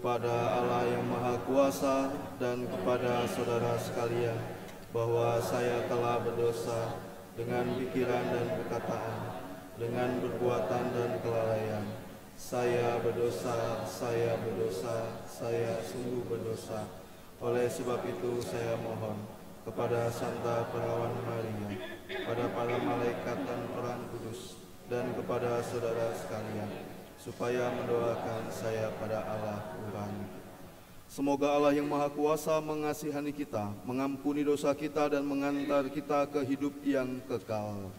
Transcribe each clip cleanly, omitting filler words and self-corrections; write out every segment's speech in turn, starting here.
kepada Allah yang Maha Kuasa dan kepada saudara sekalian, bahwa saya telah berdosa dengan pikiran dan perkataan, dengan perbuatan dan kelalaian. Saya berdosa, saya sungguh berdosa. Oleh sebab itu saya mohon kepada Santa Perawan Maria, pada para malaikat dan orang kudus, dan kepada saudara sekalian, supaya mendoakan saya pada Allah Tuhan. Semoga Allah yang Maha Kuasa mengasihani kita, mengampuni dosa kita, dan mengantar kita ke hidup yang kekal.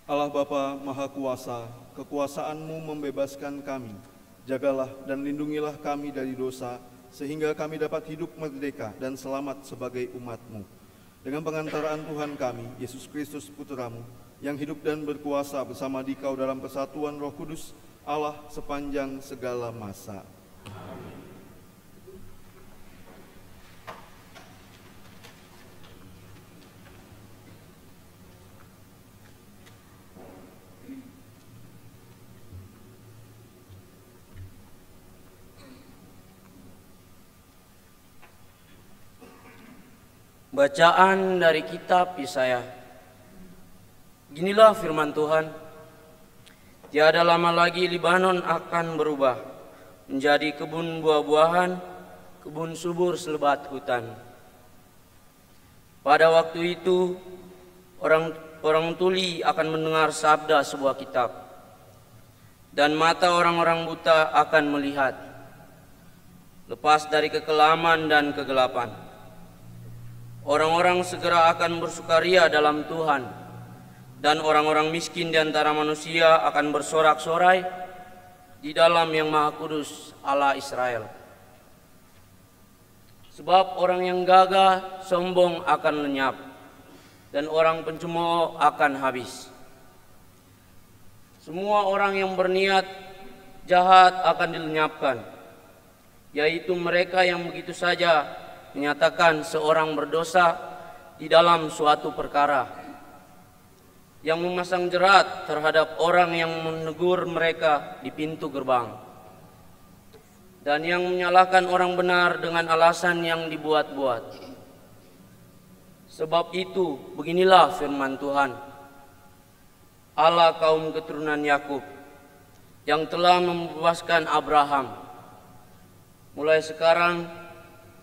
Allah Bapa Maha Kuasa, kekuasaan-Mu membebaskan kami. Jagalah dan lindungilah kami dari dosa, sehingga kami dapat hidup merdeka dan selamat sebagai umat-Mu. Dengan pengantaraan Tuhan kami, Yesus Kristus Putra-Mu, yang hidup dan berkuasa bersama Dikau dalam persatuan Roh Kudus, Allah sepanjang segala masa. Bacaan dari kitab Yesaya. Inilah firman Tuhan. Tiada lama lagi Libanon akan berubah menjadi kebun buah-buahan, kebun subur selebat hutan. Pada waktu itu orang tuli akan mendengar sabda sebuah kitab, dan mata orang-orang buta akan melihat, lepas dari kekelaman dan kegelapan. Orang-orang segera akan bersukaria dalam Tuhan, dan orang-orang miskin di antara manusia akan bersorak-sorai di dalam Yang Maha Kudus Allah Israel. Sebab orang yang gagah sombong akan lenyap, dan orang pencemooh akan habis. Semua orang yang berniat jahat akan dilenyapkan, yaitu mereka yang begitu saja menyatakan seorang berdosa di dalam suatu perkara, yang memasang jerat terhadap orang yang menegur mereka di pintu gerbang, dan yang menyalahkan orang benar dengan alasan yang dibuat-buat. Sebab itu, beginilah firman Tuhan, Allah kaum keturunan Yakub, yang telah membebaskan Abraham. Mulai sekarang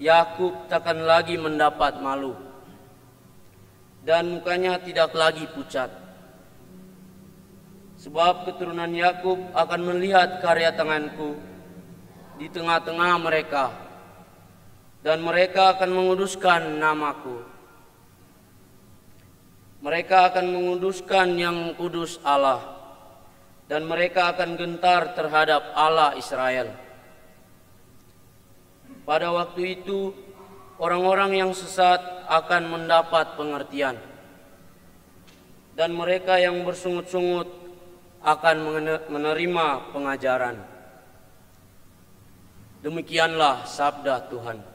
Yakub takkan lagi mendapat malu, dan mukanya tidak lagi pucat. Sebab keturunan Yakub akan melihat karya tanganku di tengah-tengah mereka, dan mereka akan menguduskan namaku. Mereka akan menguduskan yang kudus Allah, dan mereka akan gentar terhadap Allah Israel. Pada waktu itu, orang-orang yang sesat akan mendapat pengertian, dan mereka yang bersungut-sungut akan menerima pengajaran. Demikianlah sabda Tuhan.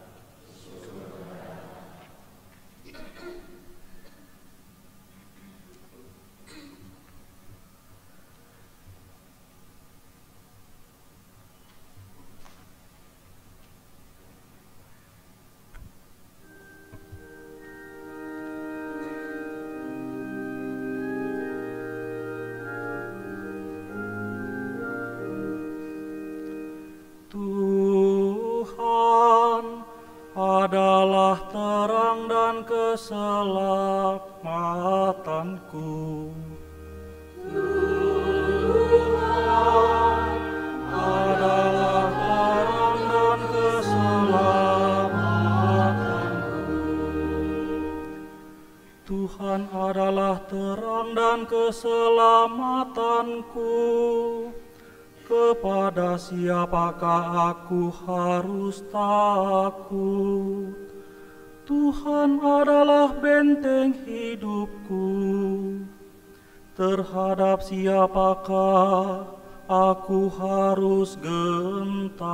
dan keselamatanku. Tuhan adalah terang dan keselamatanku. Tuhan adalah terang dan keselamatanku. Kepada siapakah aku harus takut? Tuhan adalah benteng hidupku. Terhadap siapakah aku harus gentar?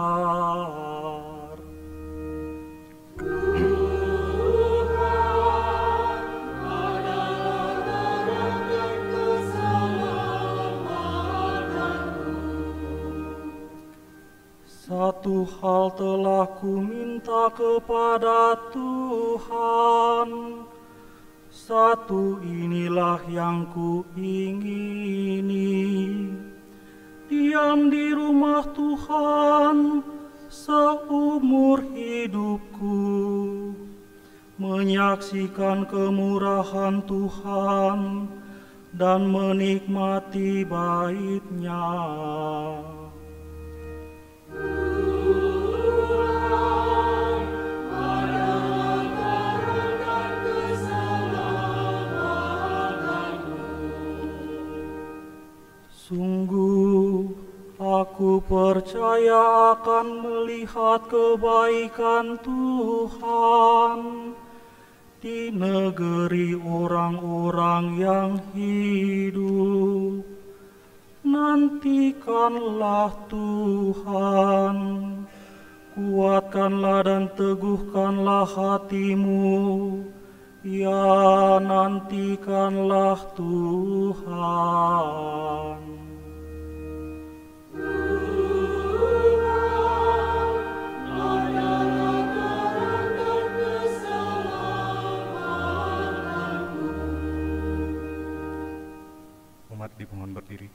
Satu hal telah ku minta kepada Tuhan, satu inilah yang ku ingini, diam di rumah Tuhan seumur hidupku, menyaksikan kemurahan Tuhan dan menikmati bait-Nya. Sungguh, aku percaya akan melihat kebaikan Tuhan di negeri orang-orang yang hidup. Nantikanlah Tuhan, kuatkanlah dan teguhkanlah hatimu. Ya, nantikanlah Tuhan. Umat dimohon berdiri.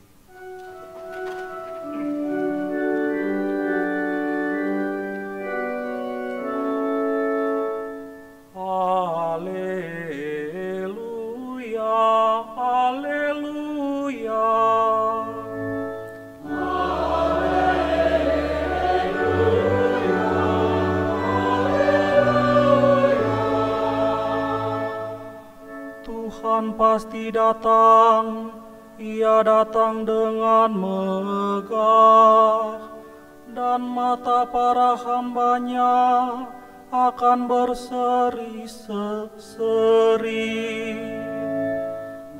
Haleluya, haleluya. Tuhan pasti datang, Ia datang dengan megah, dan mata para hamba-Nya akan berseri-seri.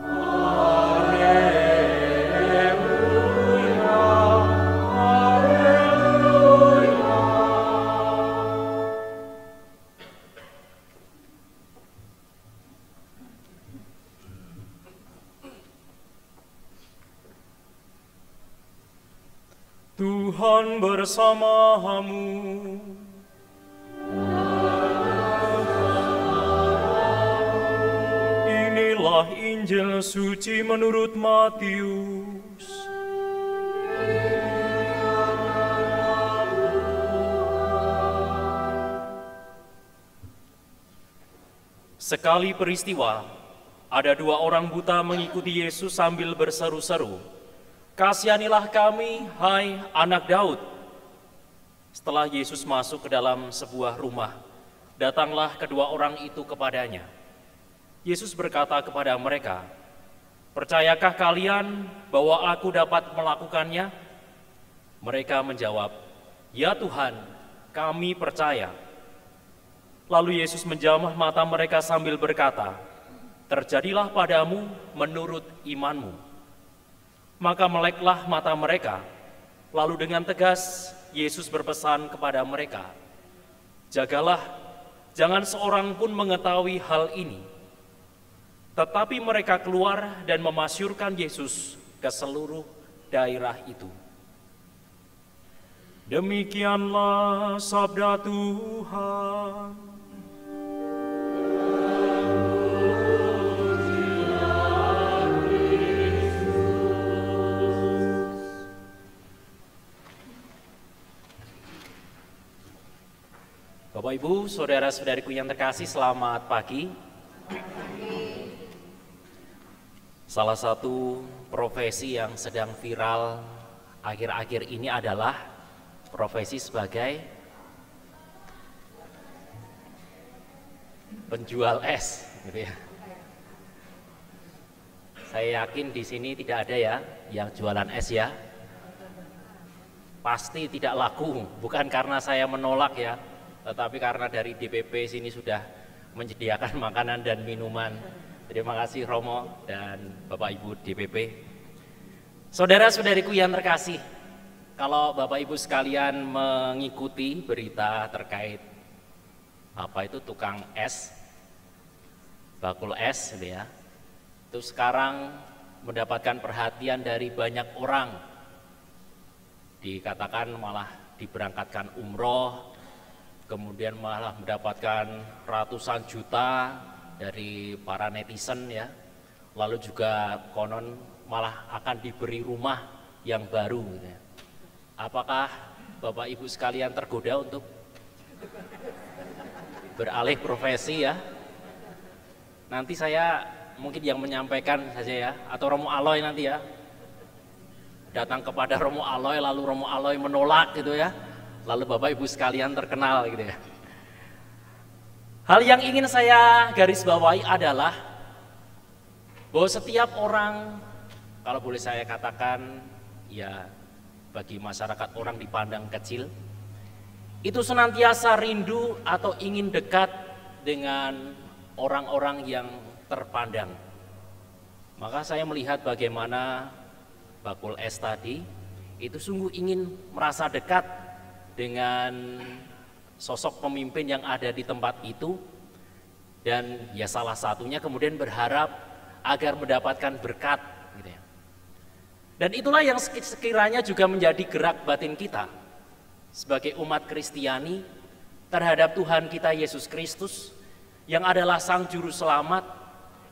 Haleluya, haleluya. Tuhan bersamamu. Inilah Injil suci menurut Matius. Sekali peristiwa, ada dua orang buta mengikuti Yesus sambil berseru-seru, "Kasihanilah kami, hai anak Daud." Setelah Yesus masuk ke dalam sebuah rumah, datanglah kedua orang itu kepadanya. Yesus berkata kepada mereka, "Percayakah kalian bahwa aku dapat melakukannya?" Mereka menjawab, "Ya Tuhan, kami percaya." Lalu Yesus menjamah mata mereka sambil berkata, "Terjadilah padamu menurut imanmu." Maka meleklah mata mereka. Lalu dengan tegas Yesus berpesan kepada mereka, "Jagalah, jangan seorang pun mengetahui hal ini." Tetapi mereka keluar dan memasyurkan Yesus ke seluruh daerah itu. Demikianlah sabda Tuhan. Bapak Ibu, saudara-saudariku yang terkasih, selamat pagi. Salah satu profesi yang sedang viral akhir-akhir ini adalah profesi sebagai penjual es, gitu ya. Saya yakin di sini tidak ada ya yang jualan es ya. Pasti tidak laku, bukan karena saya menolak ya, tetapi karena dari DPP sini sudah menyediakan makanan dan minuman. Terima kasih Romo dan Bapak Ibu DPP. Saudara-saudariku yang terkasih, kalau Bapak Ibu sekalian mengikuti berita terkait apa itu tukang es, bakul es gitu ya, itu sekarang mendapatkan perhatian dari banyak orang. Dikatakan malah diberangkatkan umroh, kemudian malah mendapatkan ratusan juta dari para netizen ya. Lalu juga konon malah akan diberi rumah yang baru gitu ya. Apakah Bapak Ibu sekalian tergoda untuk beralih profesi ya? Nanti saya mungkin yang menyampaikan saja ya, atau Romo Aloy nanti ya, datang kepada Romo Aloy lalu Romo Aloy menolak gitu ya, lalu Bapak Ibu sekalian terkenal gitu ya. Hal yang ingin saya garis bawahi adalah bahwa setiap orang, kalau boleh saya katakan ya, bagi masyarakat orang dipandang kecil, itu senantiasa rindu atau ingin dekat dengan orang-orang yang terpandang. Maka saya melihat bagaimana bakul es tadi itu sungguh ingin merasa dekat dengan sosok pemimpin yang ada di tempat itu, dan ya salah satunya kemudian berharap agar mendapatkan berkat gitu ya. Dan itulah yang sekiranya juga menjadi gerak batin kita sebagai umat Kristiani terhadap Tuhan kita Yesus Kristus yang adalah Sang Juru Selamat,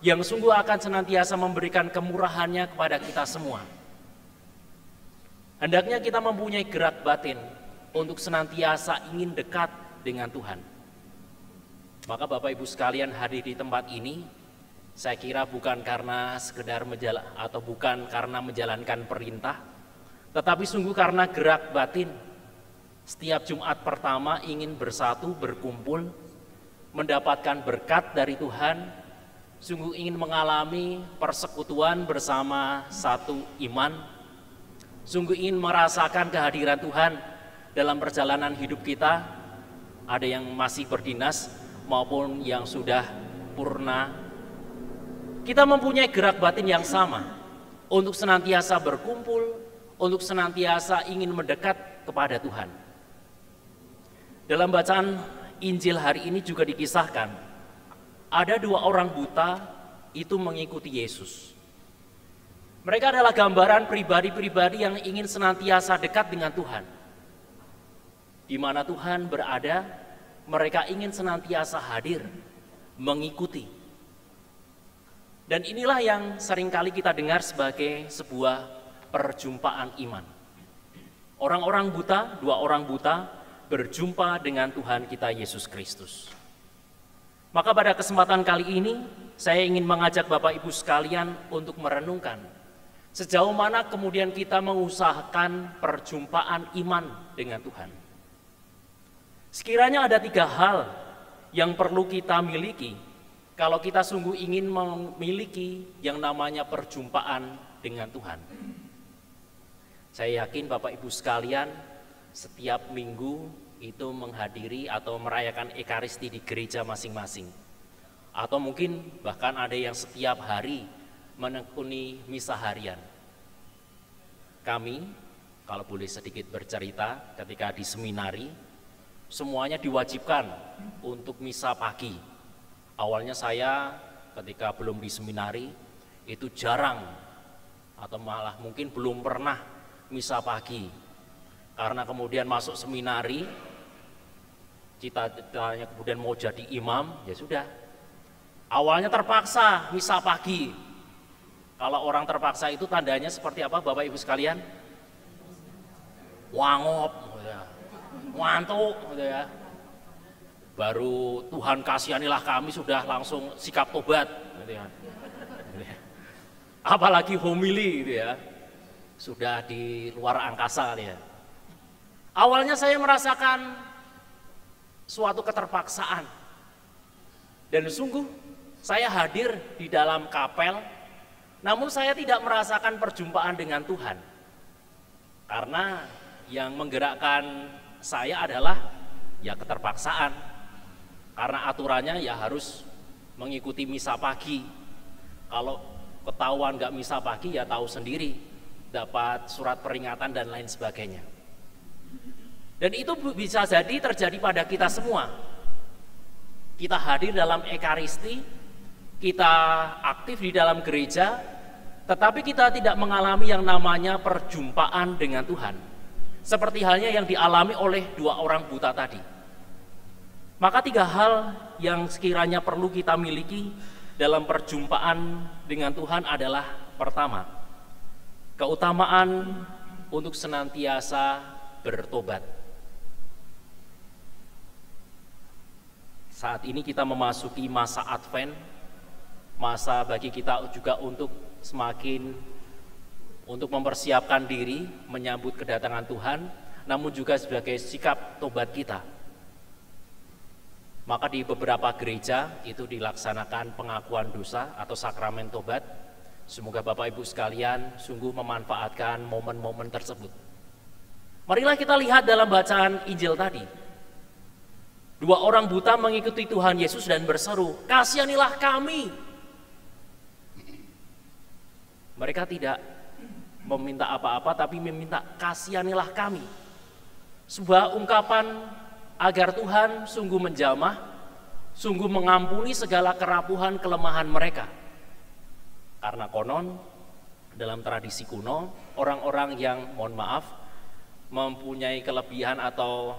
yang sungguh akan senantiasa memberikan kemurahannya kepada kita semua. Hendaknya kita mempunyai gerak batin untuk senantiasa ingin dekat dengan Tuhan. Maka Bapak Ibu sekalian hadir di tempat ini, saya kira bukan karena sekedar bukan karena menjalankan perintah, tetapi sungguh karena gerak batin. Setiap Jumat pertama ingin bersatu, berkumpul, mendapatkan berkat dari Tuhan, sungguh ingin mengalami persekutuan bersama satu iman, sungguh ingin merasakan kehadiran Tuhan dalam perjalanan hidup kita, ada yang masih berdinas maupun yang sudah purna. Kita mempunyai gerak batin yang sama untuk senantiasa berkumpul, untuk senantiasa ingin mendekat kepada Tuhan. Dalam bacaan Injil hari ini juga dikisahkan, ada dua orang buta itu mengikuti Yesus. Mereka adalah gambaran pribadi-pribadi yang ingin senantiasa dekat dengan Tuhan. Di mana Tuhan berada, mereka ingin senantiasa hadir, mengikuti. Dan inilah yang seringkali kita dengar sebagai sebuah perjumpaan iman. Orang-orang buta, dua orang buta berjumpa dengan Tuhan kita Yesus Kristus. Maka pada kesempatan kali ini, saya ingin mengajak Bapak Ibu sekalian untuk merenungkan sejauh mana kemudian kita mengusahakan perjumpaan iman dengan Tuhan. Sekiranya ada 3 hal yang perlu kita miliki kalau kita sungguh ingin memiliki yang namanya perjumpaan dengan Tuhan. Saya yakin Bapak Ibu sekalian setiap minggu itu menghadiri atau merayakan Ekaristi di gereja masing-masing. Atau mungkin bahkan ada yang setiap hari menekuni misa harian. Kami, kalau boleh sedikit bercerita, ketika di seminari, semuanya diwajibkan untuk misa pagi. Awalnya saya ketika belum di seminari, itu jarang atau malah mungkin belum pernah misa pagi. Karena kemudian masuk seminari, cita-citanya kemudian mau jadi imam, ya sudah. Awalnya terpaksa misa pagi. Kalau orang terpaksa itu tandanya seperti apa Bapak Ibu sekalian? Wangop, gitu ya. Ngantuk, gitu ya. baru Tuhan kasihanilah kami sudah langsung sikap tobat gitu ya. Apalagi homili gitu ya, sudah di luar angkasa ya. Awalnya saya merasakan suatu keterpaksaan, dan sungguh saya hadir di dalam kapel, namun saya tidak merasakan perjumpaan dengan Tuhan, karena yang menggerakkan saya adalah ya keterpaksaan, karena aturannya ya harus mengikuti misa pagi. Kalau ketahuan nggak misa pagi ya tahu sendiri, dapat surat peringatan dan lain sebagainya. Dan itu bisa jadi terjadi pada kita semua. Kita hadir dalam Ekaristi, kita aktif di dalam gereja, tetapi kita tidak mengalami yang namanya perjumpaan dengan Tuhan. Seperti halnya yang dialami oleh dua orang buta tadi. Maka tiga hal yang sekiranya perlu kita miliki dalam perjumpaan dengan Tuhan adalah: pertama, keutamaan untuk senantiasa bertobat. Saat ini kita memasuki masa Advent, masa bagi kita juga untuk semakin untuk mempersiapkan diri menyambut kedatangan Tuhan, namun juga sebagai sikap tobat kita. Maka di beberapa gereja itu dilaksanakan pengakuan dosa atau sakramen tobat. Semoga Bapak Ibu sekalian sungguh memanfaatkan momen-momen tersebut. Marilah kita lihat dalam bacaan Injil tadi. Dua orang buta mengikuti Tuhan Yesus dan berseru, "Kasihanilah kami." Mereka tidak meminta apa-apa, tapi meminta kasihanilah kami. Sebuah ungkapan agar Tuhan sungguh menjamah, sungguh mengampuni segala kerapuhan kelemahan mereka. Karena konon dalam tradisi kuno, orang-orang yang mohon maaf mempunyai kelebihan atau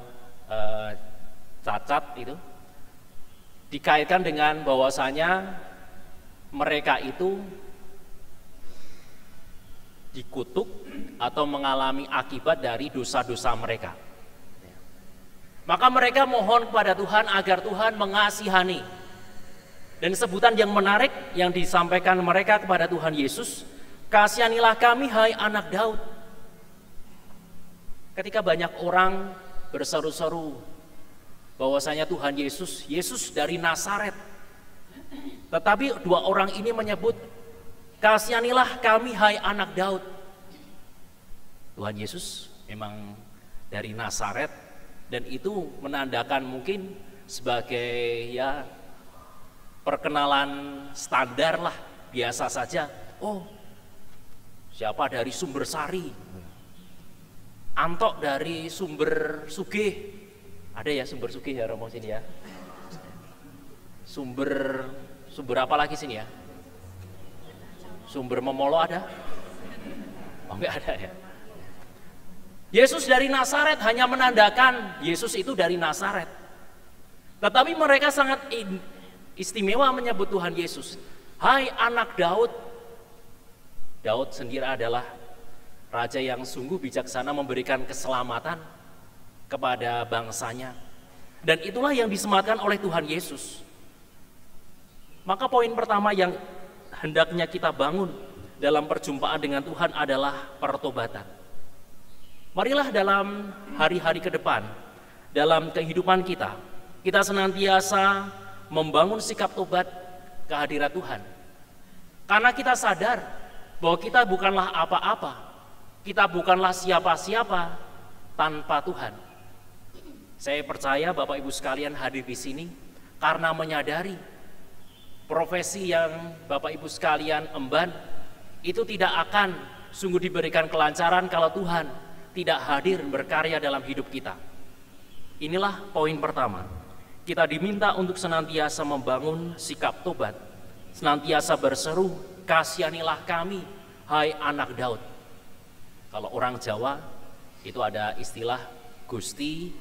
cacat itu dikaitkan dengan bahwasanya mereka itu dikutuk atau mengalami akibat dari dosa-dosa mereka. Maka mereka mohon kepada Tuhan agar Tuhan mengasihani. Dan sebutan yang menarik yang disampaikan mereka kepada Tuhan Yesus, "Kasihanilah kami, hai anak Daud." Ketika banyak orang berseru-seru bahwasanya Tuhan Yesus dari Nazaret, tetapi dua orang ini menyebut, "Kasihanilah kami, hai anak Daud." Tuhan Yesus memang dari Nazaret, dan itu menandakan mungkin sebagai ya perkenalan standar lah, biasa saja. Oh, siapa dari Sumber Sari, Antok dari Sumber Sugih. Ada ya Sumber Sugih ya Romo sini ya. Sumber apa lagi sini ya? Sumber Memolo ada? Oh, enggak ada ya. Yesus dari Nazaret hanya menandakan Yesus itu dari Nazaret. Tetapi mereka sangat istimewa menyebut Tuhan Yesus, "Hai anak Daud." Daud sendiri adalah raja yang sungguh bijaksana memberikan keselamatan kepada bangsanya. Dan itulah yang disematkan oleh Tuhan Yesus. Maka poin pertama yang hendaknya kita bangun dalam perjumpaan dengan Tuhan adalah pertobatan. Marilah dalam hari-hari ke depan, dalam kehidupan kita, kita senantiasa membangun sikap tobat kehadirat Tuhan. Karena kita sadar bahwa kita bukanlah apa-apa, kita bukanlah siapa-siapa tanpa Tuhan. Saya percaya Bapak Ibu sekalian hadir di sini karena menyadari profesi yang Bapak Ibu sekalian emban itu tidak akan sungguh diberikan kelancaran kalau Tuhan tidak hadir berkarya dalam hidup kita. Inilah poin pertama. Kita diminta untuk senantiasa membangun sikap tobat, senantiasa berseru, "Kasihanilah kami, hai anak Daud." Kalau orang Jawa itu ada istilah Gusti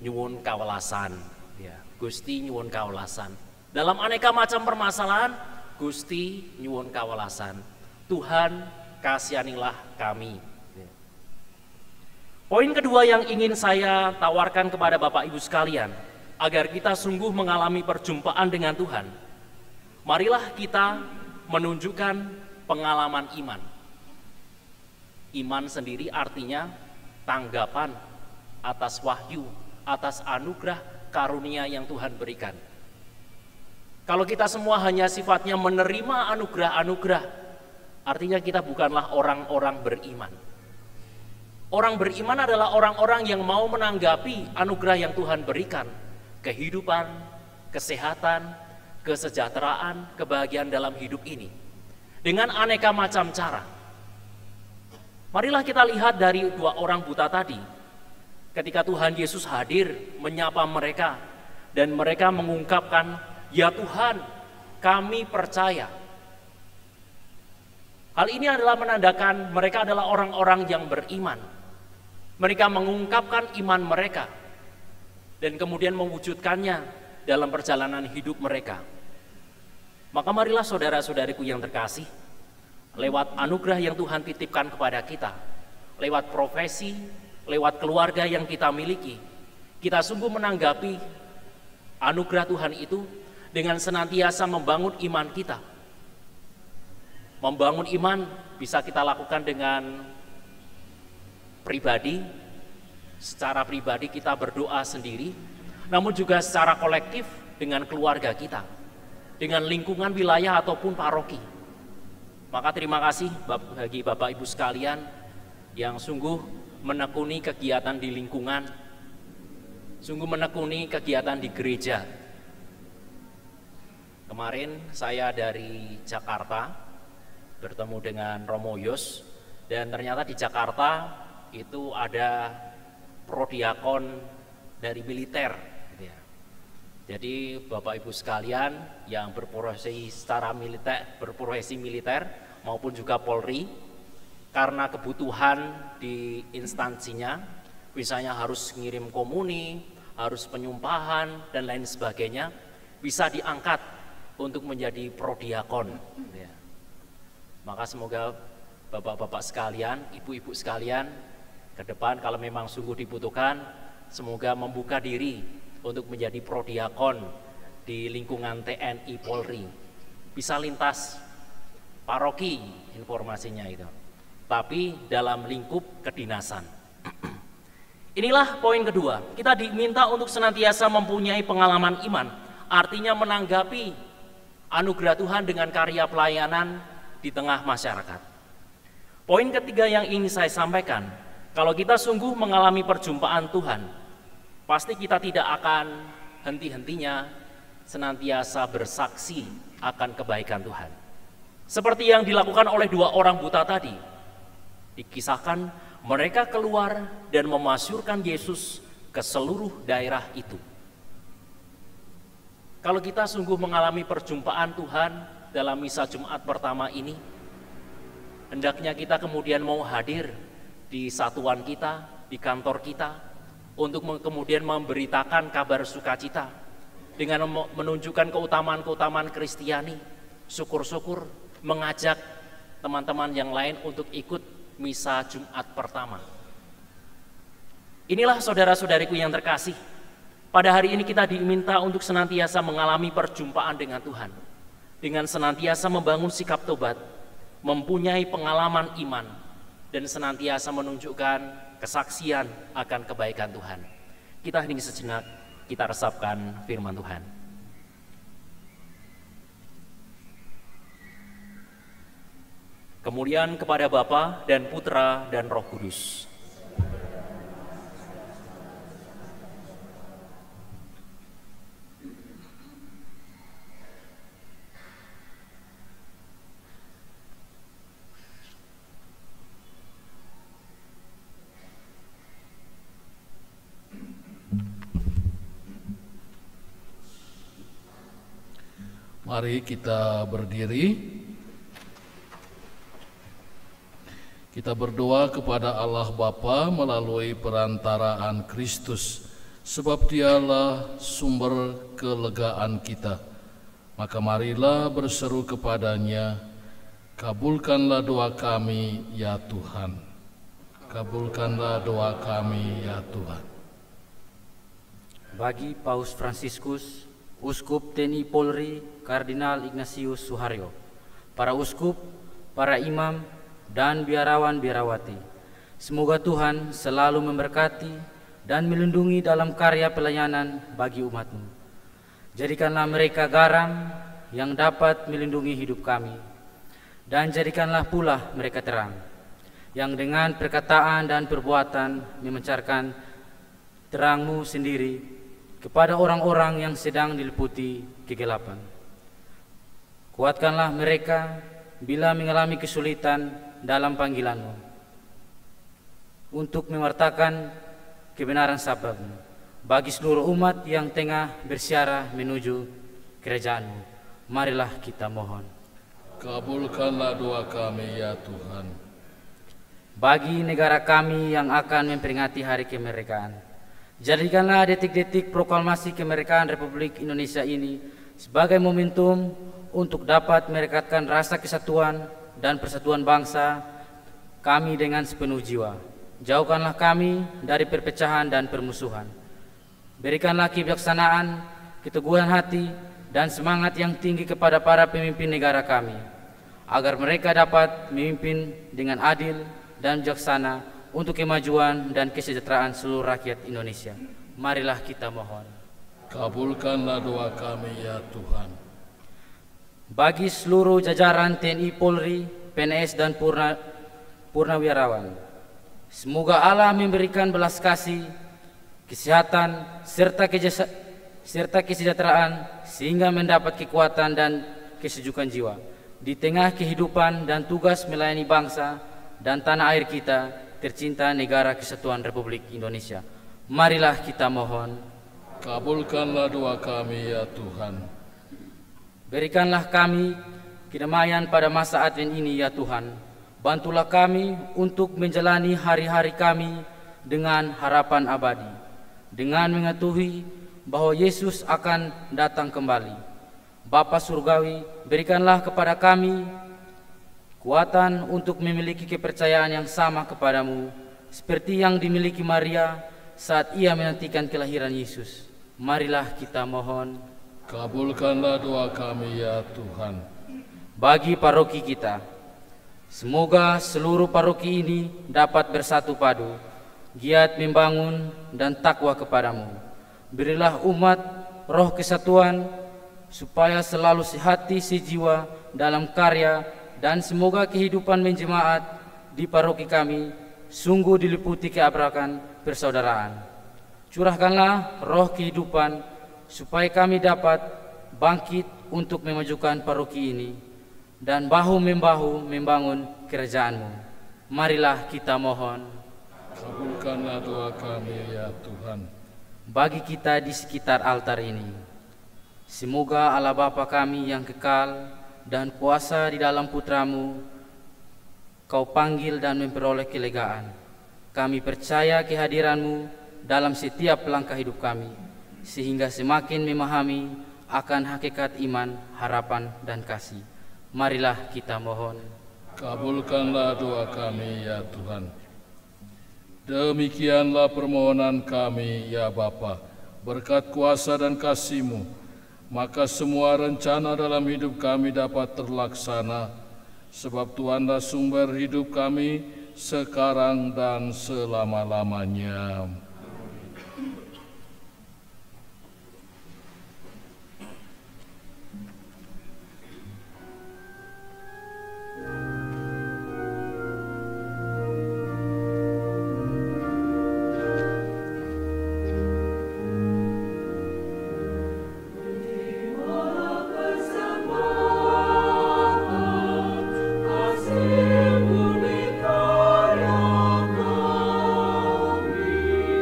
nyuwun kawelasan, ya, Gusti nyuwun kawelasan. Dalam aneka macam permasalahan, Gusti nyuwun kawelasan. Tuhan kasihanilah kami. Poin kedua yang ingin saya tawarkan kepada Bapak Ibu sekalian agar kita sungguh mengalami perjumpaan dengan Tuhan, marilah kita menunjukkan pengalaman iman. Iman sendiri artinya tanggapan atas wahyu, atas anugerah karunia yang Tuhan berikan. Kalau kita semua hanya sifatnya menerima anugerah-anugerah, artinya kita bukanlah orang-orang beriman. Orang beriman adalah orang-orang yang mau menanggapi anugerah yang Tuhan berikan. Kehidupan, kesehatan, kesejahteraan, kebahagiaan dalam hidup ini. Dengan aneka macam cara. Marilah kita lihat dari dua orang buta tadi. Ketika Tuhan Yesus hadir menyapa mereka. Dan mereka mengungkapkan, "Ya Tuhan, kami percaya." Hal ini adalah menandakan mereka adalah orang-orang yang beriman. Mereka mengungkapkan iman mereka dan kemudian mewujudkannya dalam perjalanan hidup mereka. Maka marilah saudara-saudariku yang terkasih, lewat anugerah yang Tuhan titipkan kepada kita, lewat profesi, lewat keluarga yang kita miliki, kita sungguh menanggapi anugerah Tuhan itu dengan senantiasa membangun iman kita. Membangun iman bisa kita lakukan dengan pribadi, secara pribadi kita berdoa sendiri, namun juga secara kolektif dengan keluarga kita, dengan lingkungan wilayah ataupun paroki. Maka terima kasih bagi Bapak Ibu sekalian yang sungguh menekuni kegiatan di lingkungan, sungguh menekuni kegiatan di gereja. Kemarin saya dari Jakarta bertemu dengan Romo Yos, dan ternyata di Jakarta itu ada prodiakon dari militer, gitu ya. Jadi Bapak Ibu sekalian yang berprofesi secara militer, berprofesi militer maupun juga Polri, karena kebutuhan di instansinya, misalnya harus ngirim komuni, harus penyumpahan dan lain sebagainya, bisa diangkat untuk menjadi prodiakon. Ya. Maka semoga bapak-bapak sekalian, ibu-ibu sekalian, ke depan kalau memang sungguh dibutuhkan, semoga membuka diri untuk menjadi prodiakon di lingkungan TNI Polri. Bisa lintas paroki informasinya itu, tapi dalam lingkup kedinasan. Inilah poin kedua, kita diminta untuk senantiasa mempunyai pengalaman iman, artinya menanggapi anugerah Tuhan dengan karya pelayanan di tengah masyarakat. Poin ketiga yang ingin saya sampaikan, kalau kita sungguh mengalami perjumpaan Tuhan, pasti kita tidak akan henti-hentinya senantiasa bersaksi akan kebaikan Tuhan. Seperti yang dilakukan oleh dua orang buta tadi, dikisahkan mereka keluar dan memasyurkan Yesus ke seluruh daerah itu. Kalau kita sungguh mengalami perjumpaan Tuhan dalam misa Jumat pertama ini, hendaknya kita kemudian mau hadir di satuan kita, di kantor kita, untuk kemudian memberitakan kabar sukacita dengan menunjukkan keutamaan-keutamaan Kristiani, syukur-syukur, mengajak teman-teman yang lain untuk ikut misa Jumat pertama. Inilah saudara-saudariku yang terkasih, pada hari ini kita diminta untuk senantiasa mengalami perjumpaan dengan Tuhan, dengan senantiasa membangun sikap tobat, mempunyai pengalaman iman, dan senantiasa menunjukkan kesaksian akan kebaikan Tuhan. Kita hening sejenak, kita resapkan firman Tuhan. Kemuliaan kepada Bapa dan Putra dan Roh Kudus. Mari kita berdiri. Kita berdoa kepada Allah Bapa melalui perantaraan Kristus, sebab Dialah sumber kelegaan kita. Maka marilah berseru kepadanya, kabulkanlah doa kami ya Tuhan. Kabulkanlah doa kami ya Tuhan. bagi Paus Fransiskus, Uskup TNI Polri Kardinal Ignatius Suharyo, para uskup, para imam, dan biarawan-biarawati. Semoga Tuhan selalu memberkati dan melindungi dalam karya pelayanan bagi umat-Mu. Jadikanlah mereka garam yang dapat melindungi hidup kami, dan jadikanlah pula mereka terang, yang dengan perkataan dan perbuatan memancarkan terang-Mu sendiri kepada orang-orang yang sedang diliputi kegelapan. Kuatkanlah mereka bila mengalami kesulitan dalam panggilan-Mu untuk mewartakan kebenaran sabda-Mu bagi seluruh umat yang tengah bersiarah menuju kerajaan-Mu. Marilah kita mohon. Kabulkanlah doa kami ya Tuhan. Bagi negara kami yang akan memperingati hari kemerdekaan, jadikanlah detik-detik proklamasi kemerdekaan Republik Indonesia ini sebagai momentum untuk dapat merekatkan rasa kesatuan dan persatuan bangsa kami dengan sepenuh jiwa. Jauhkanlah kami dari perpecahan dan permusuhan. Berikanlah kebijaksanaan, keteguhan hati, dan semangat yang tinggi kepada para pemimpin negara kami, agar mereka dapat memimpin dengan adil dan bijaksana untuk kemajuan dan kesejahteraan seluruh rakyat Indonesia. Marilah kita mohon. Kabulkanlah doa kami ya Tuhan. Bagi seluruh jajaran TNI Polri, PNS, dan Purnawirawan, semoga Allah memberikan belas kasih, kesehatan, serta kesejahteraan sehingga mendapat kekuatan dan kesejukan jiwa di tengah kehidupan dan tugas melayani bangsa dan tanah air kita tercinta, negara kesatuan Republik Indonesia. Marilah kita mohon. Kabulkanlah doa kami ya Tuhan. Berikanlah kami kedamaian pada masa Advent ini ya Tuhan. Bantulah kami untuk menjalani hari-hari kami dengan harapan abadi, dengan mengetahui bahwa Yesus akan datang kembali. Bapa Surgawi, berikanlah kepada kami kekuatan untuk memiliki kepercayaan yang sama kepadamu, seperti yang dimiliki Maria saat ia menantikan kelahiran Yesus. Marilah kita mohon. Kabulkanlah doa kami ya Tuhan. Bagi paroki kita, semoga seluruh paroki ini dapat bersatu padu, giat membangun dan takwa kepadamu. Berilah umat roh kesatuan, supaya selalu sehati sejiwa dalam karya, dan semoga kehidupan menjemaat di paroki kami sungguh diliputi keabrakan persaudaraan. Curahkanlah roh kehidupan supaya kami dapat bangkit untuk memajukan paroki ini dan bahu-membahu membangun kerajaan-Mu. Marilah kita mohon. Kabulkanlah doa kami ya Tuhan. Bagi kita di sekitar altar ini, semoga Allah Bapa kami yang kekal dan kuasa di dalam Putra-Mu, Kau panggil dan memperoleh kelegaan. Kami percaya kehadiran-Mu dalam setiap langkah hidup kami, sehingga semakin memahami akan hakikat iman, harapan, dan kasih. Marilah kita mohon. Kabulkanlah doa kami ya Tuhan. Demikianlah permohonan kami ya Bapa, berkat kuasa dan kasih-Mu, maka semua rencana dalam hidup kami dapat terlaksana, sebab Tuhanlah sumber hidup kami sekarang dan selama-lamanya. Kasih budi karya kami.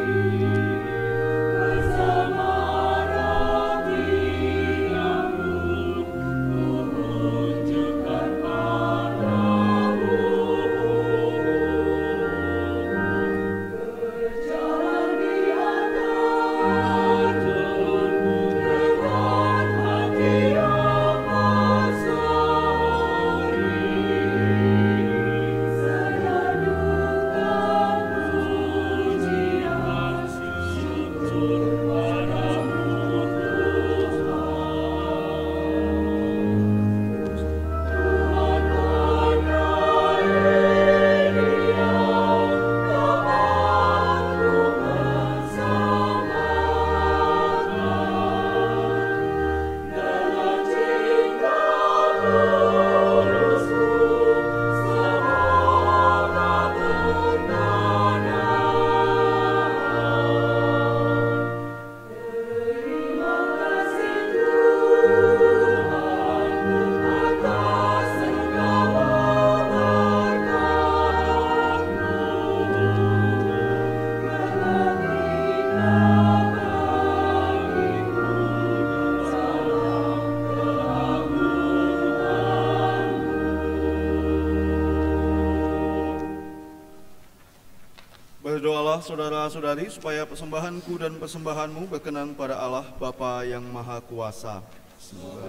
Berdoalah saudara-saudari supaya persembahanku dan persembahanmu berkenan pada Allah Bapa yang Maha Kuasa. Semoga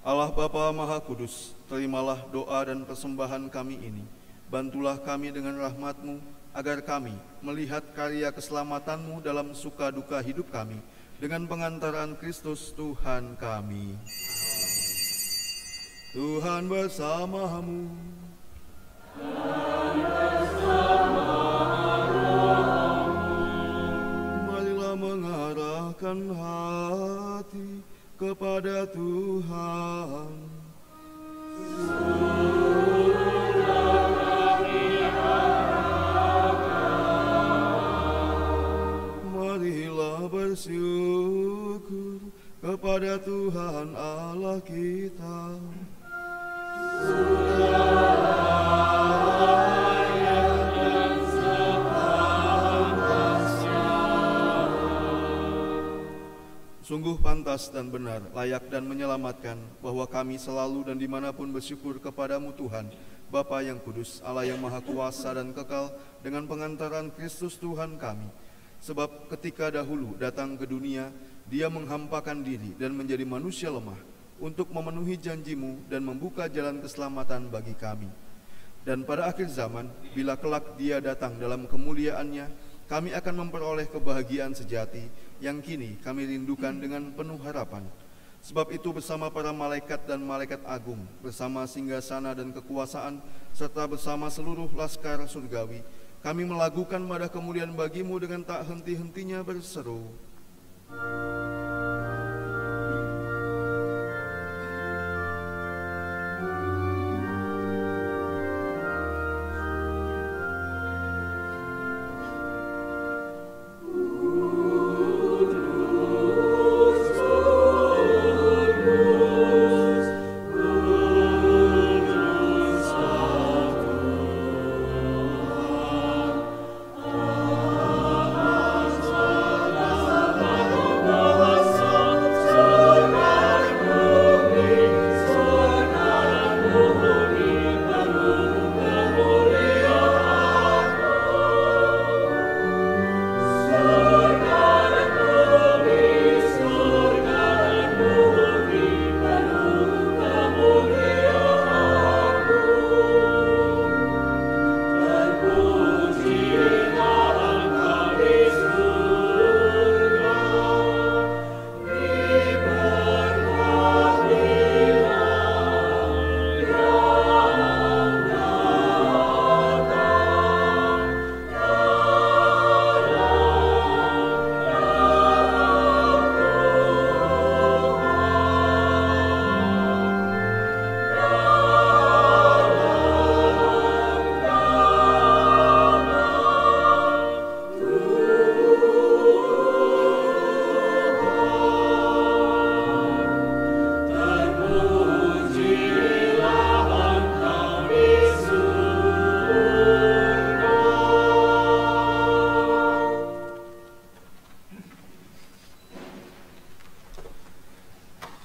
Allah Bapa Maha Kudus, terimalah doa dan persembahan kami ini. Bantulah kami dengan rahmat-Mu, agar kami melihat karya keselamatan-Mu dalam suka duka hidup kami, dengan pengantaran Kristus Tuhan kami. Tuhan bersamamu. Marilah mengarahkan hati kepada Tuhan. Marilah bersyukur kepada Tuhan Allah kita. Sungguh pantas dan benar, layak dan menyelamatkan, bahwa kami selalu dan dimanapun bersyukur kepadamu Tuhan, Bapa yang kudus, Allah yang maha kuasa dan kekal, dengan pengantaran Kristus Tuhan kami. Sebab ketika dahulu datang ke dunia, Dia menghampakan diri dan menjadi manusia lemah, untuk memenuhi janjimu dan membuka jalan keselamatan bagi kami. Dan pada akhir zaman, bila kelak Dia datang dalam kemuliaannya, kami akan memperoleh kebahagiaan sejati yang kini kami rindukan dengan penuh harapan. Sebab itu bersama para malaikat dan malaikat agung, bersama singgasana dan kekuasaan, serta bersama seluruh laskar surgawi, kami melakukan madah kemuliaan bagimu dengan tak henti-hentinya berseru.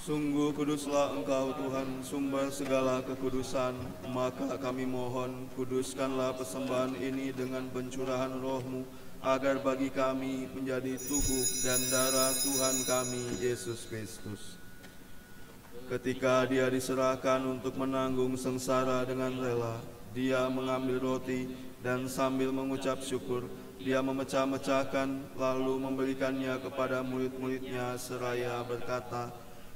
Sungguh kuduslah Engkau Tuhan, sumber segala kekudusan, maka kami mohon, kuduskanlah persembahan ini dengan pencurahan roh-Mu, agar bagi kami menjadi tubuh dan darah Tuhan kami, Yesus Kristus. Ketika Dia diserahkan untuk menanggung sengsara dengan rela, Dia mengambil roti dan sambil mengucap syukur, Dia memecah-mecahkan lalu memberikannya kepada murid-murid-Nya seraya berkata,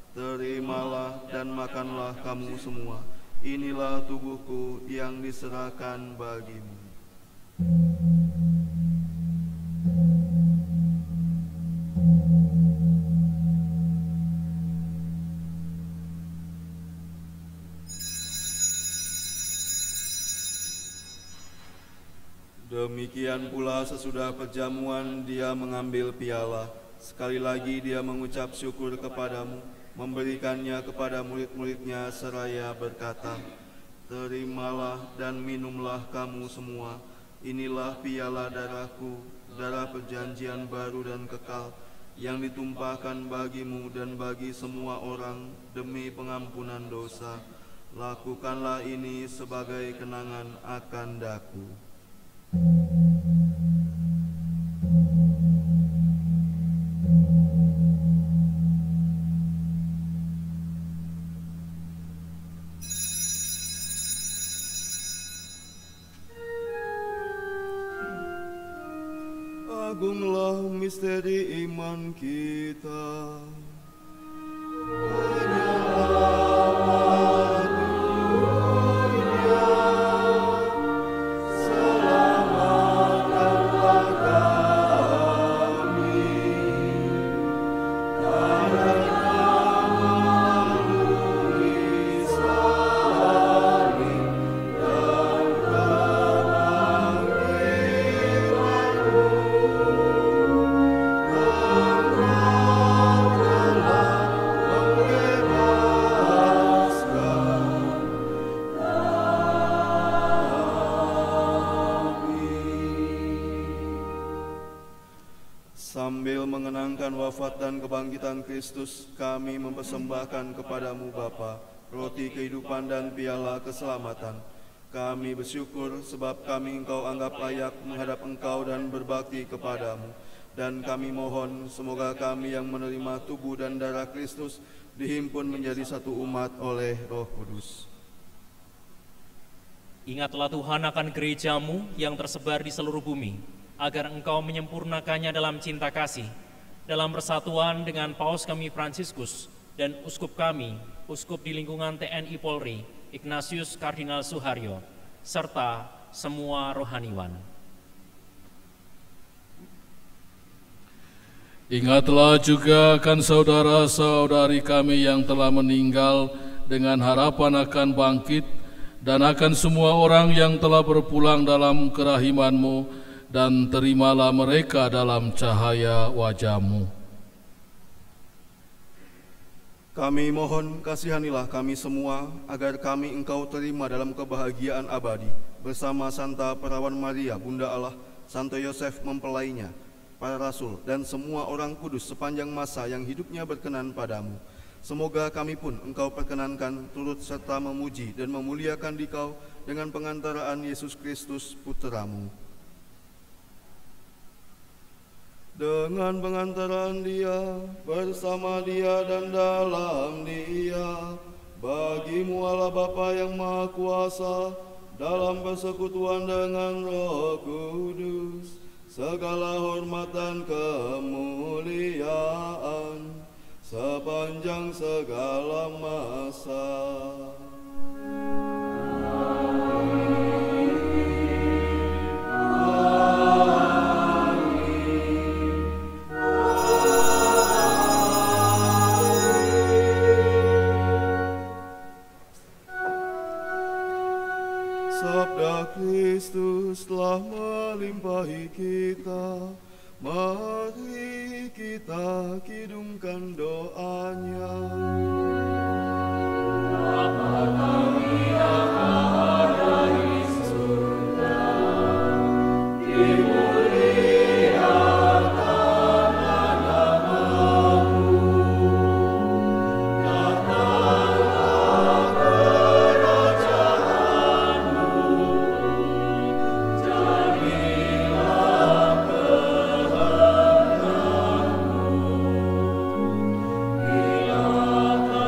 "Terimalah dan makanlah kamu semua, inilah tubuhku yang diserahkan bagimu." Demikian pula sesudah perjamuan Dia mengambil piala, sekali lagi Dia mengucap syukur kepadamu, memberikannya kepada murid-murid-Nya seraya berkata, "Terimalah dan minumlah kamu semua, inilah piala darahku, darah perjanjian baru dan kekal, yang ditumpahkan bagimu dan bagi semua orang demi pengampunan dosa. Lakukanlah ini sebagai kenangan akan daku. Agunglah misteri iman kita. Penyelamat dunia, selamatkanlah kami, karena melalui salib dan sambil mengenangkan wafat dan kebangkitan Kristus, kami mempersembahkan kepadamu Bapa, roti kehidupan dan piala keselamatan. Kami bersyukur sebab kami Engkau anggap layak menghadap Engkau dan berbakti kepadamu. Dan kami mohon semoga kami yang menerima tubuh dan darah Kristus dihimpun menjadi satu umat oleh Roh Kudus. Ingatlah Tuhan akan gerejamu yang tersebar di seluruh bumi, agar Engkau menyempurnakannya dalam cinta kasih, dalam persatuan dengan Paus kami Fransiskus dan Uskup kami, Uskup di lingkungan TNI Polri, Ignatius Kardinal Suharyo, serta semua rohaniwan. Ingatlah juga akan saudara-saudari kami yang telah meninggal dengan harapan akan bangkit, dan akan semua orang yang telah berpulang dalam kerahiman-Mu, dan terimalah mereka dalam cahaya wajah-Mu. Kami mohon kasihanilah kami semua, agar kami Engkau terima dalam kebahagiaan abadi, bersama Santa Perawan Maria, Bunda Allah, Santo Yosef mempelainya, para rasul, dan semua orang kudus sepanjang masa yang hidupnya berkenan padamu. Semoga kami pun Engkau perkenankan turut serta memuji dan memuliakan Dikau dengan pengantaraan Yesus Kristus Putra-Mu. Dengan pengantaran Dia, bersama Dia dan dalam Dia, bagi-Mu Allah Bapa yang Maha Kuasa, dalam persekutuan dengan Roh Kudus, segala hormat dan kemuliaan sepanjang segala masa. Sabda Kristus telah melimpahi kita, mari kita kidungkan doanya. Bapa kami yang ada di surga, dimuliakanlah nama-Mu, datanglah kerajaan-Mu, jadilah kehendak-Mu di atas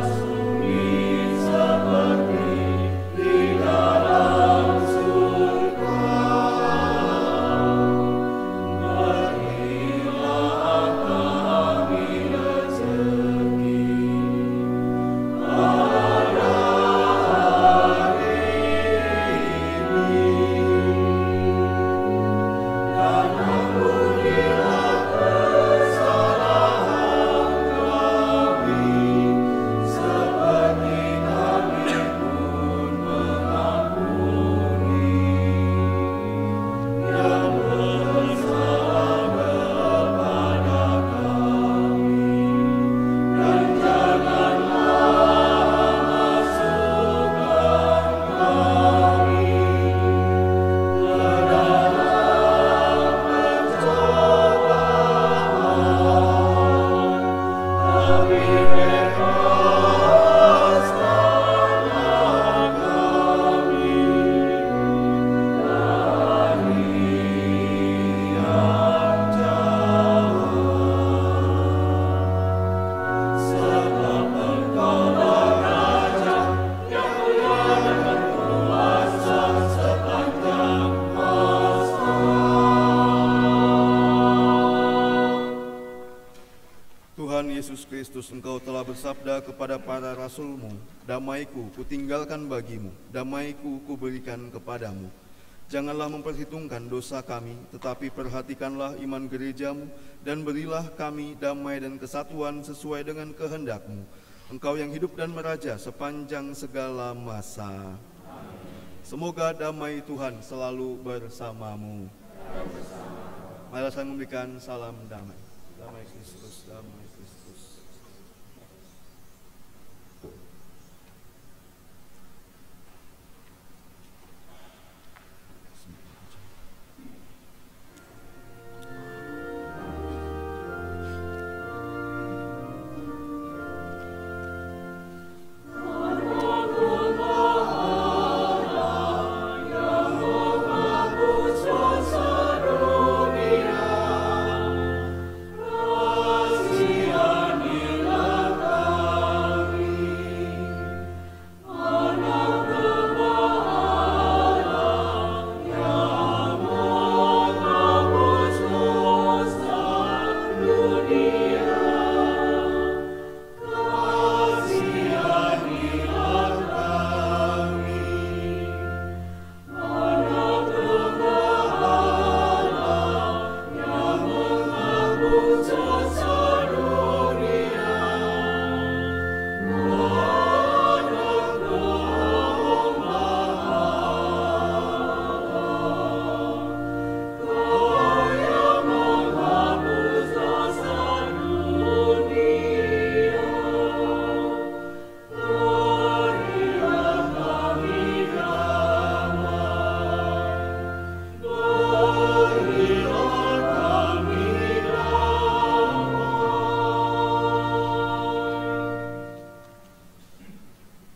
Yesus Kristus, Engkau telah bersabda kepada para rasul-Mu, "Damai-Ku kutinggalkan bagimu, damai-Ku kuberikan kepadamu." Janganlah memperhitungkan dosa kami, tetapi perhatikanlah iman gereja-Mu, dan berilah kami damai dan kesatuan sesuai dengan kehendak-Mu. Engkau yang hidup dan meraja sepanjang segala masa. Semoga damai Tuhan selalu bersamamu. Mari saya memberikan salam damai. Damai Kristus, damai Kristus.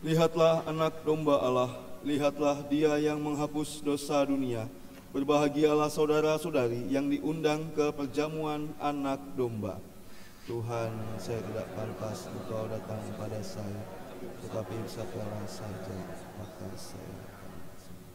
Lihatlah anak domba Allah, lihatlah dia yang menghapus dosa dunia. Berbahagialah saudara-saudari yang diundang ke perjamuan anak domba. Tuhan, saya tidak pantas Engkau datang pada saya, tetapi sabdalah saja, maka saya akan sembuh.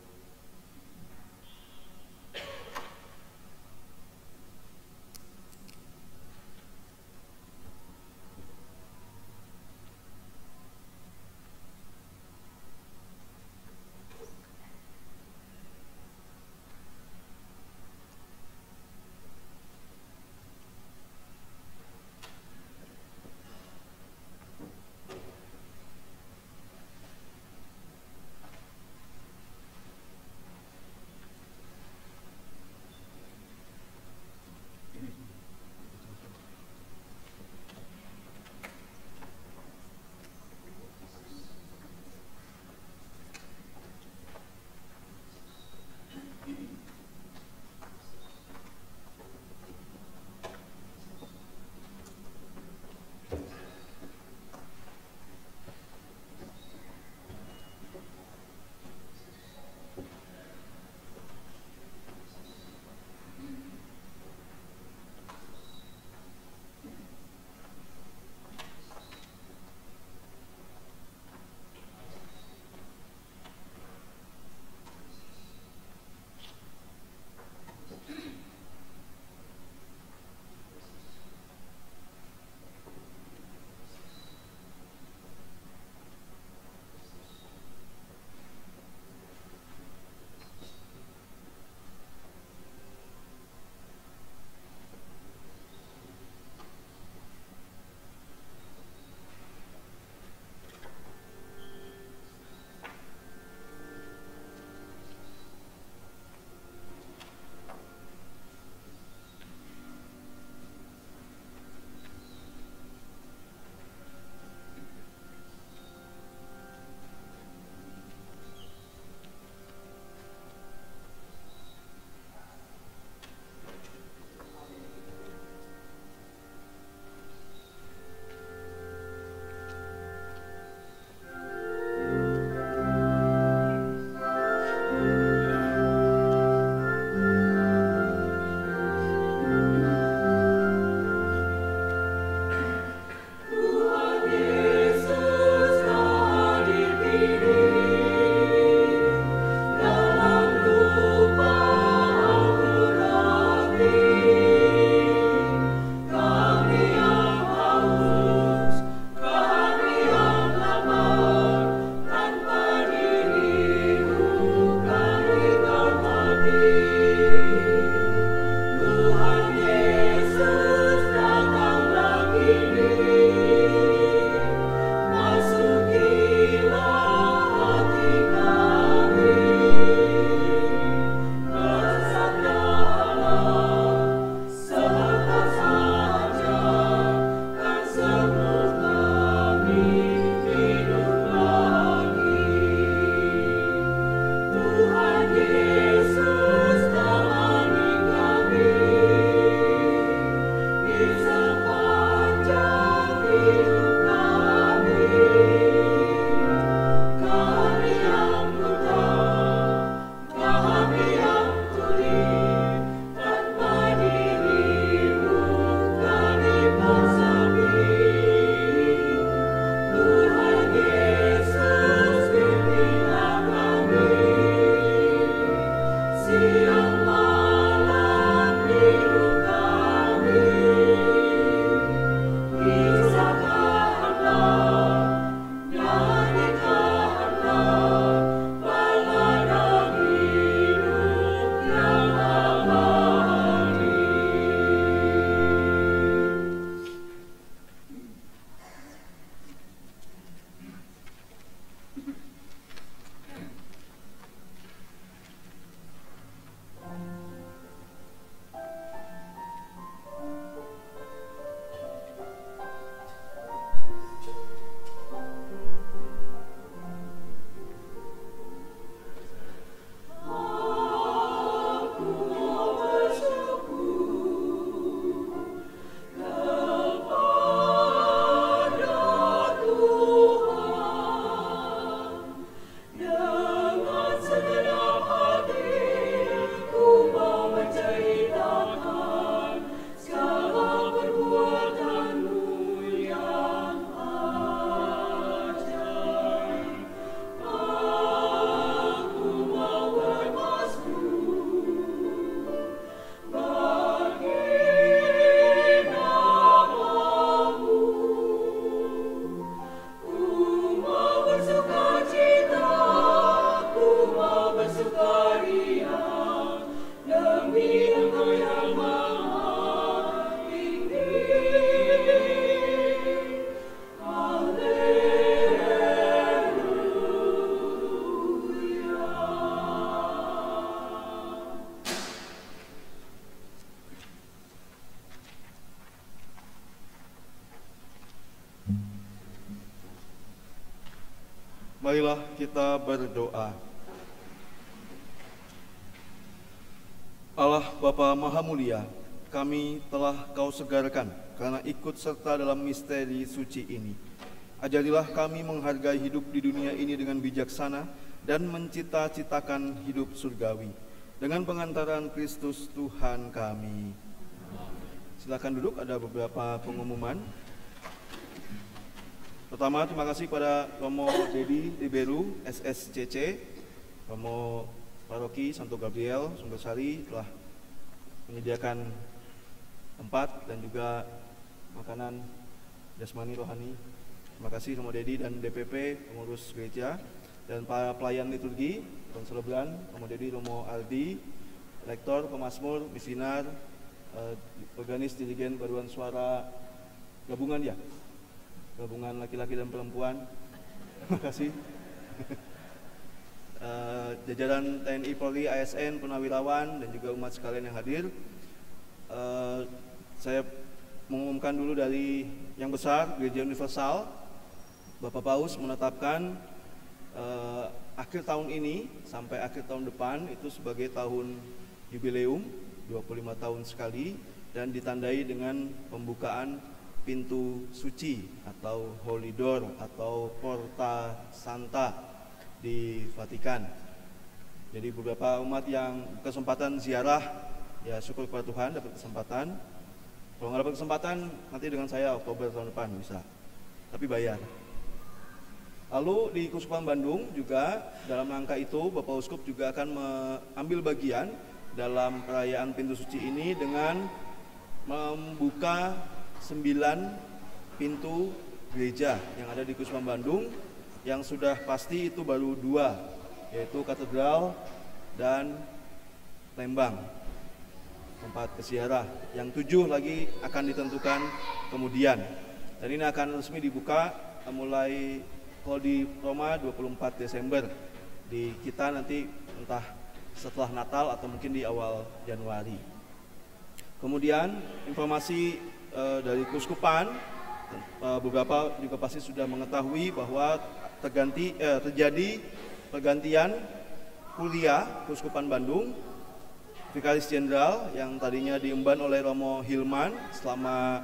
Marilah kita berdoa. Allah Bapa Maha Mulia, kami telah Kau segarkan karena ikut serta dalam misteri suci ini. Ajarilah kami menghargai hidup di dunia ini dengan bijaksana dan mencita-citakan hidup surgawi. Dengan pengantaran Kristus Tuhan kami. Silakan duduk, ada beberapa pengumuman. Pertama, terima kasih kepada Romo Dedi Riberu, SSCC, Romo Paroki Santo Gabriel Sumbersari telah menyediakan tempat dan juga makanan jasmani rohani. Terima kasih Romo Dedi dan DPP pengurus gereja dan para pelayan liturgi, konselebran, Romo Dedi, Romo Aldi, lektor, pemazmur, misinar, organis dirigen paduan suara gabungan ya, gabungan laki-laki dan perempuan. Terima kasih. Jajaran TNI, Polri, ASN, Purnawirawan dan juga umat sekalian yang hadir. Saya mengumumkan dulu dari yang besar, Gereja Universal. Bapak Paus menetapkan akhir tahun ini sampai akhir tahun depan itu sebagai tahun jubileum 25 tahun sekali dan ditandai dengan pembukaan pintu suci atau Holy Door atau Porta Santa di Vatikan. Jadi beberapa umat yang kesempatan ziarah, ya syukur kepada Tuhan dapat kesempatan. Kalau nggak dapat kesempatan, nanti dengan saya Oktober tahun depan bisa, tapi bayar. Lalu di Keuskupan Bandung juga dalam rangka itu Bapak Uskup juga akan mengambil bagian dalam perayaan pintu suci ini dengan membuka 9 pintu gereja yang ada di Keuskupan Bandung. Yang sudah pasti itu baru 2, yaitu Katedral dan Lembang, tempat peziarah. Yang 7 lagi akan ditentukan kemudian. Dan ini akan resmi dibuka mulai kalau di Roma 24 Desember. Di kita nanti entah setelah Natal atau mungkin di awal Januari. Kemudian informasi dari Keuskupan, beberapa juga pasti sudah mengetahui bahwa terjadi pergantian kuliah Keuskupan Bandung. Vikaris Jenderal yang tadinya diemban oleh Romo Hilman selama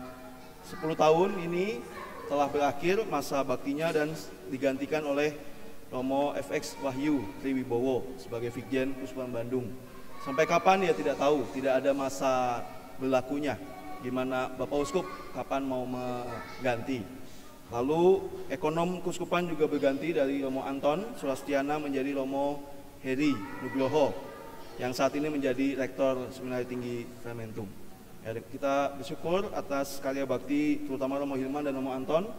10 tahun ini telah berakhir masa baktinya dan digantikan oleh Romo FX Wahyu Triwibowo sebagai Vikjen Keuskupan Bandung. Sampai kapan ya tidak tahu, tidak ada masa berlakunya. Gimana Bapak Uskup kapan mau mengganti. Lalu ekonom Keuskupan juga berganti dari Romo Anton Sulastiana menjadi Romo Heri Nugroho yang saat ini menjadi Rektor Seminari Tinggi Frementum. Ya, kita bersyukur atas karya bakti terutama Romo Hilman dan Romo Anton,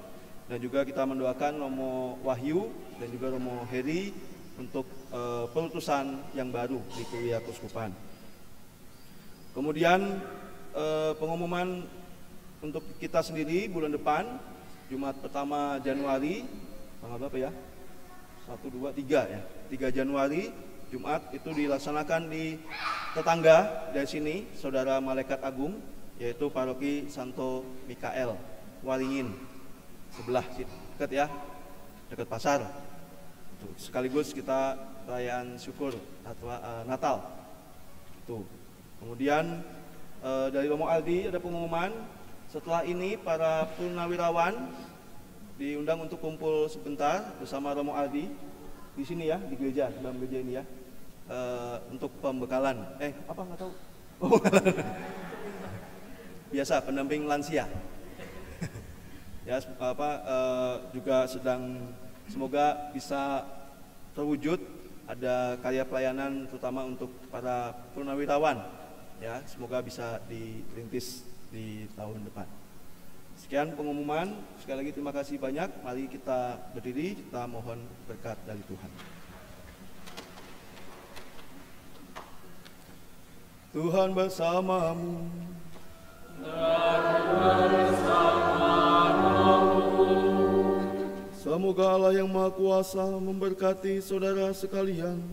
dan juga kita mendoakan Romo Wahyu dan juga Romo Heri untuk perutusan yang baru di kuliah Keuskupan. Kemudian pengumuman untuk kita sendiri bulan depan, Jumat pertama Januari, tanggal berapa ya? 1, 2, 3 ya. 3 Januari, Jumat itu dilaksanakan di tetangga dari sini, Saudara Malaikat Agung, yaitu Paroki Santo Mikael, Waringin. Sebelah dekat ya, dekat pasar. Sekaligus kita perayaan syukur atau Natal. Itu. Kemudian dari Romo Aldi ada pengumuman. Setelah ini para purnawirawan diundang untuk kumpul sebentar bersama Romo Aldi di sini ya, di gereja, dalam gereja ini ya, untuk pembekalan. Apa nggak tahu? Biasa pendamping lansia. Ya, juga sedang semoga bisa terwujud ada karya pelayanan terutama untuk para purnawirawan. Ya, semoga bisa dirintis di tahun depan. Sekian pengumuman, sekali lagi terima kasih banyak. Mari kita berdiri, kita mohon berkat dari Tuhan. Tuhan bersamamu. Semoga Allah yang Maha Kuasa memberkati saudara sekalian,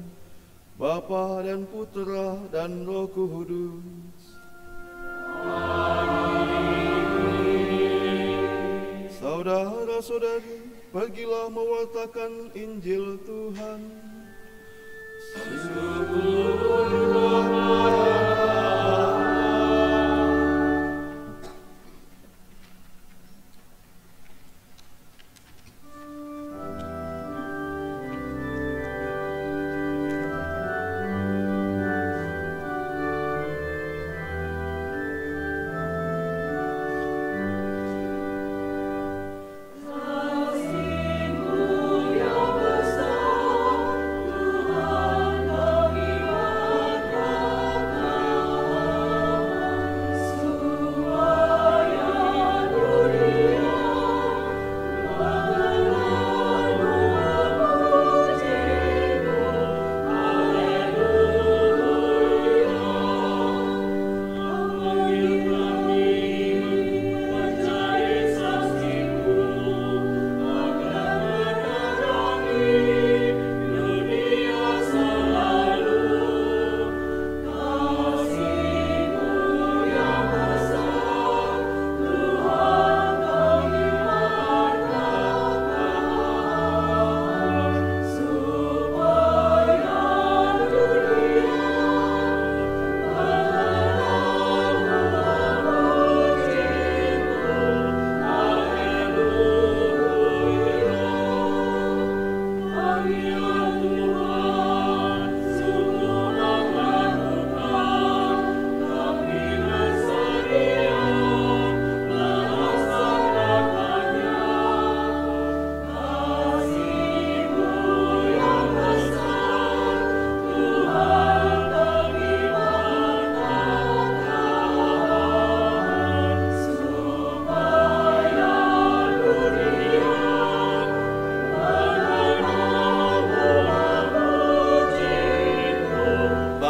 Bapa dan Putra dan Roh Kudus. Saudara-saudari, Pergilah mewartakan Injil Tuhan.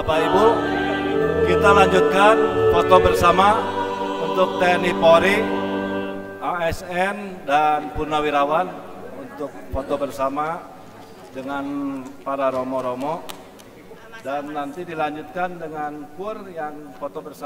Bapak Ibu, kita lanjutkan foto bersama untuk TNI Polri, ASN dan Purnawirawan untuk foto bersama dengan para romo-romo, dan nanti dilanjutkan dengan kur yang foto bersama.